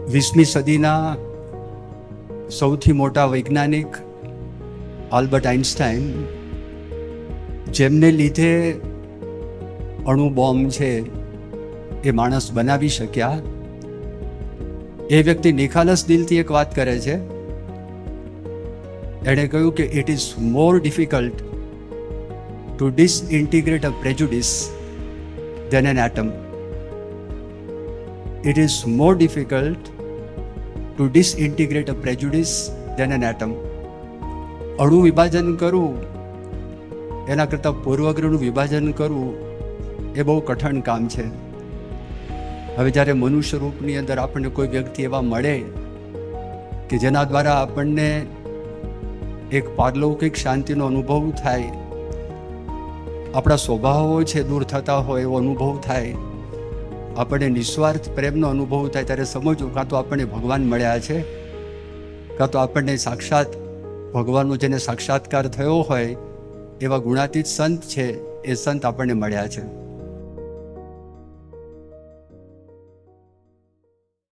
20મી સદીના સૌથી મોટા વૈજ્ઞાનિક આલ્બર્ટ આઇન્સ્ટાઈન, જેમને લીધે અણુ બોમ્બ છે એ માણસ બનાવી શક્યા, એ વ્યક્તિ નિખાલસ દિલથી એક વાત કરે છે. એણે કહ્યું કે it is more difficult to disintegrate a prejudice than an atom. It is more difficult to disintegrate a prejudice than an atom. અણુ વિભાજન કરવું એના કરતાં પૂર્વગ્રહનું વિભાજન કરવું એ બહુ કઠણ કામ છે. હવે જ્યારે મનુષ્ય રૂપની અંદર આપણને કોઈ વ્યક્તિ એવા મળે કે જેના દ્વારા આપણને એક પારલૌકિક શાંતિનો અનુભવ થાય, આપણા સ્વભાવો છે દૂર થતા હોય એવો અનુભવ થાય, આપણને નિસ્વાર્થ પ્રેમનો અનુભવ થાય, ત્યારે સમજવું કાં તો આપણને ભગવાન મળ્યા છે, કાં તો આપણને સાક્ષાત ભગવાનનો જેને સાક્ષાત્કાર થયો હોય એવા ગુણાતીત સંત છે, એ સંત આપણને મળ્યા છે.